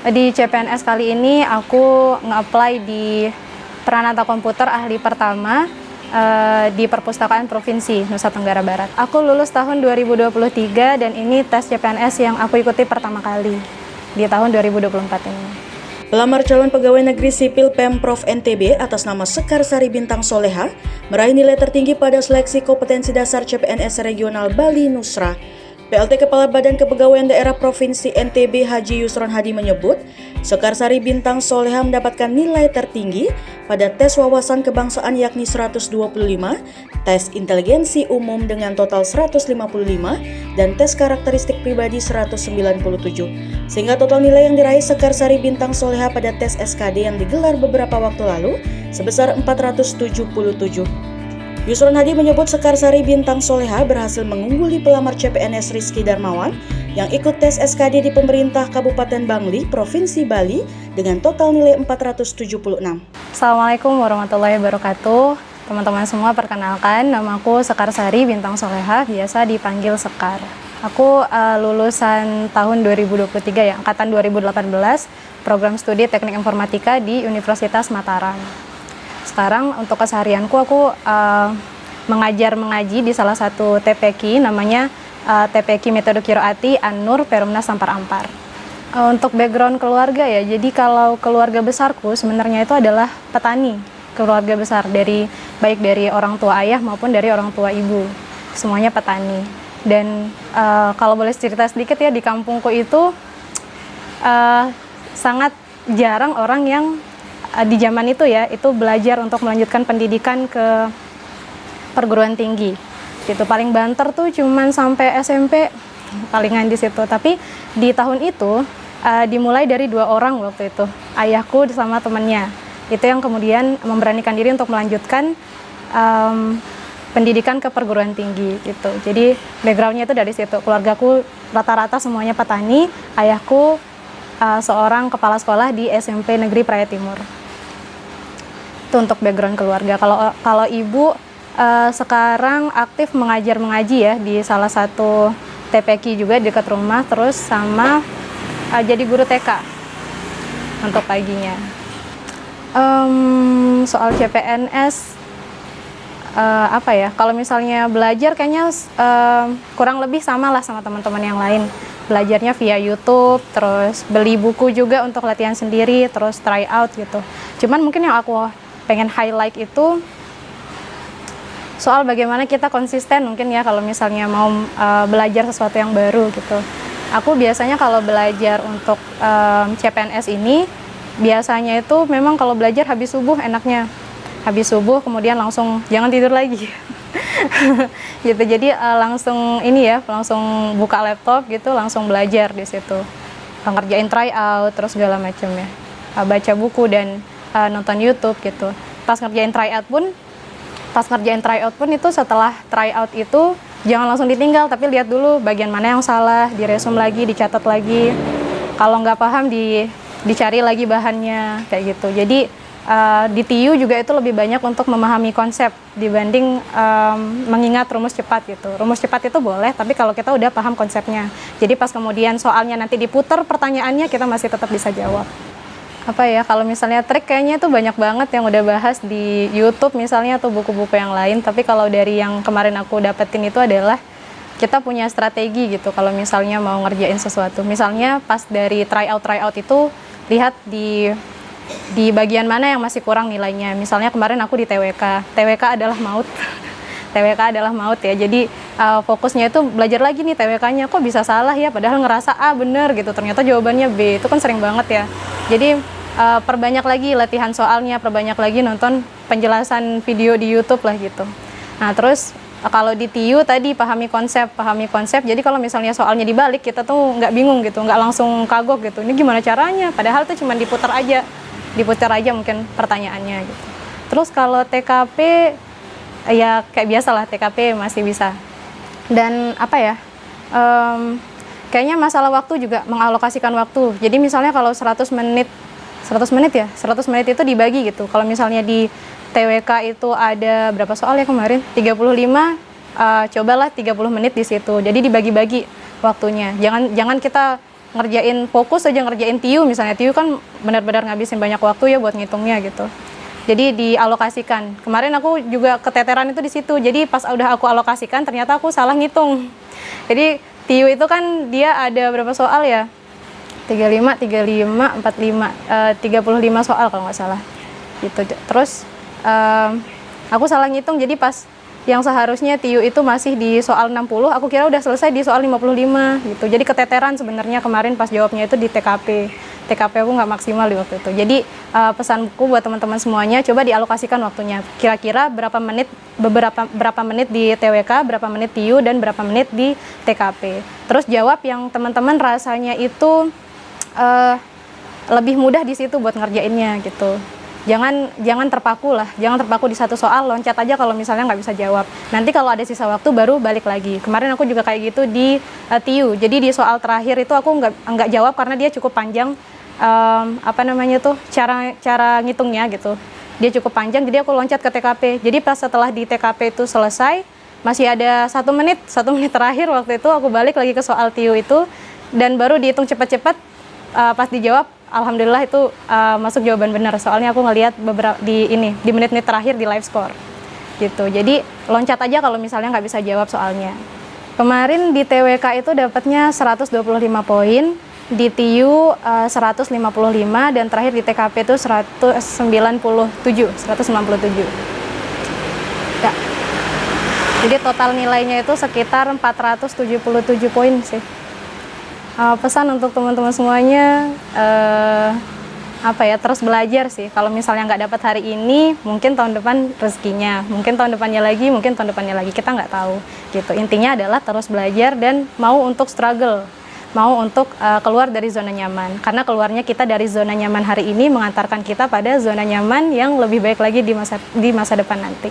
Di CPNS kali ini aku nge-apply di Pranata Komputer Ahli Pertama di Perpustakaan Provinsi Nusa Tenggara Barat. Aku lulus tahun 2023 dan ini tes CPNS yang aku ikuti pertama kali di tahun 2024 ini. Pelamar calon pegawai negeri sipil Pemprov NTB atas nama Sekar Sari Bintang Soleha meraih nilai tertinggi pada seleksi kompetensi dasar CPNS Regional Bali Nusra. PLT Kepala Badan Kepegawaian Daerah Provinsi NTB Haji Yusron Hadi menyebut, Sekar Sari Bintang Soleha mendapatkan nilai tertinggi pada tes wawasan kebangsaan yakni 125, tes inteligensi umum dengan total 155, dan tes karakteristik pribadi 197. Sehingga total nilai yang diraih Sekar Sari Bintang Soleha pada tes SKD yang digelar beberapa waktu lalu sebesar 477. Yusron Hadi menyebut Sekar Sari Bintang Soleha berhasil mengungguli pelamar CPNS Rizky Darmawan yang ikut tes SKD di pemerintah Kabupaten Bangli, Provinsi Bali dengan total nilai 476. Assalamualaikum warahmatullahi wabarakatuh. Teman-teman semua, perkenalkan, namaku Sekar Sari Bintang Soleha, biasa dipanggil Sekar. Aku lulusan tahun 2023 ya, angkatan 2018, program studi Teknik Informatika di Universitas Mataram. Sekarang untuk keseharianku aku mengaji di salah satu TPQ namanya TPQ Metode Kiroati An-Nur Perumnas Sampar Ampar. Untuk background keluarga ya, jadi kalau keluarga besarku sebenarnya itu adalah petani, keluarga besar baik dari orang tua ayah maupun dari orang tua ibu, semuanya petani. Dan kalau boleh cerita sedikit ya, di kampungku itu sangat jarang orang yang di zaman itu ya, itu belajar untuk melanjutkan pendidikan ke perguruan tinggi. Gitu, paling banter tuh cuman sampai SMP, palingan di situ. Tapi di tahun itu dimulai dari 2 orang waktu itu, ayahku sama temannya. Itu yang kemudian memberanikan diri untuk melanjutkan pendidikan ke perguruan tinggi gitu. Jadi backgroundnya itu dari situ. Keluargaku rata-rata semuanya petani. Ayahku seorang kepala sekolah di SMP Negeri Praia Timur. Itu untuk background keluarga. Kalau ibu sekarang aktif mengaji ya di salah satu TPQ juga di dekat rumah, terus sama jadi guru TK untuk paginya. Soal CPNS apa ya? Kalau misalnya belajar kayaknya kurang lebih sama lah sama teman-teman yang lain. Belajarnya via YouTube, terus beli buku juga untuk latihan sendiri, terus try out gitu. Cuman mungkin yang aku pengen highlight itu soal bagaimana kita konsisten mungkin ya kalau misalnya mau belajar sesuatu yang baru gitu. Aku biasanya kalau belajar untuk CPNS ini, biasanya itu memang kalau belajar habis subuh enaknya. Habis subuh kemudian langsung jangan tidur lagi. Gitu. Jadi langsung buka laptop gitu, langsung belajar di situ. Ngerjain try out terus segala macam ya. Baca buku dan nonton YouTube gitu. Pas ngerjain tryout pun itu setelah tryout itu jangan langsung ditinggal, tapi lihat dulu bagian mana yang salah, diresum lagi, dicatat lagi. Kalau nggak paham dicari lagi bahannya kayak gitu. Jadi di TIU juga itu lebih banyak untuk memahami konsep dibanding mengingat rumus cepat gitu. Rumus cepat itu boleh, tapi kalau kita udah paham konsepnya. Jadi pas kemudian soalnya nanti diputar pertanyaannya, kita masih tetap bisa jawab. Apa ya, kalau misalnya trik kayaknya itu banyak banget yang udah bahas di YouTube misalnya atau buku-buku yang lain, tapi kalau dari yang kemarin aku dapetin itu adalah kita punya strategi gitu kalau misalnya mau ngerjain sesuatu. Misalnya pas dari tryout itu lihat di bagian mana yang masih kurang nilainya. Misalnya kemarin aku di TWK adalah maut. TWK adalah maut ya, jadi fokusnya itu belajar lagi nih TWK-nya, kok bisa salah ya, padahal ngerasa A bener gitu, ternyata jawabannya B, itu kan sering banget ya. Jadi perbanyak lagi latihan soalnya, perbanyak lagi nonton penjelasan video di YouTube lah gitu. Nah terus kalau di TIU tadi pahami konsep, jadi kalau misalnya soalnya dibalik kita tuh nggak bingung gitu, nggak langsung kagok gitu, ini gimana caranya, padahal tuh cuma diputar aja mungkin pertanyaannya gitu. Terus kalau TKP ya kayak biasalah, TKP masih bisa. Dan apa ya, kayaknya masalah waktu juga, mengalokasikan waktu. Jadi misalnya kalau 100 menit itu dibagi gitu. Kalau misalnya di TWK itu ada berapa soal ya kemarin? 35, cobalah 30 menit di situ. Jadi dibagi-bagi waktunya. Jangan kita ngerjain fokus aja ngerjain TIU misalnya. TIU kan benar-benar ngabisin banyak waktu ya buat ngitungnya gitu. Jadi dialokasikan. Kemarin aku juga keteteran itu di situ. Jadi pas udah aku alokasikan ternyata aku salah ngitung. Jadi TIU itu kan dia ada berapa soal ya? 35, 45, 45, 35 soal kalau nggak salah. Gitu. Terus aku salah ngitung, jadi pas yang seharusnya TIU itu masih di soal 60, aku kira udah selesai di soal 55 gitu. Jadi keteteran sebenarnya kemarin pas jawabnya itu di TKP. TKP aku nggak maksimal di waktu itu. Jadi pesanku buat teman-teman semuanya, coba dialokasikan waktunya. Kira-kira berapa menit di TWK, berapa menit TIU, dan berapa menit di TKP. Terus jawab yang teman-teman rasanya itu lebih mudah di situ buat ngerjainnya gitu. Jangan terpaku lah, jangan terpaku di satu soal, loncat aja kalau misalnya nggak bisa jawab. Nanti kalau ada sisa waktu baru balik lagi. Kemarin aku juga kayak gitu di TIU. Jadi di soal terakhir itu aku nggak jawab karena dia cukup panjang, cara ngitungnya gitu. Dia cukup panjang, jadi aku loncat ke TKP. Jadi pas setelah di TKP itu selesai, masih ada 1 menit terakhir waktu itu aku balik lagi ke soal TIU itu dan baru dihitung cepat-cepat. Pas dijawab, alhamdulillah itu masuk jawaban benar. Soalnya aku ngelihat di menit-menit terakhir di live score gitu. Jadi loncat aja kalau misalnya nggak bisa jawab soalnya. Kemarin di TWK itu dapatnya 125 poin, di TIU 155, dan terakhir di TKP itu 197. Ya. Jadi total nilainya itu sekitar 477 poin sih. Pesan untuk teman-teman semuanya, terus belajar sih. Kalau misalnya nggak dapat hari ini, mungkin tahun depan rezekinya, mungkin tahun depannya lagi, kita nggak tahu gitu. Intinya adalah terus belajar dan mau untuk struggle, mau untuk keluar dari zona nyaman. Karena keluarnya kita dari zona nyaman hari ini mengantarkan kita pada zona nyaman yang lebih baik lagi di masa depan nanti.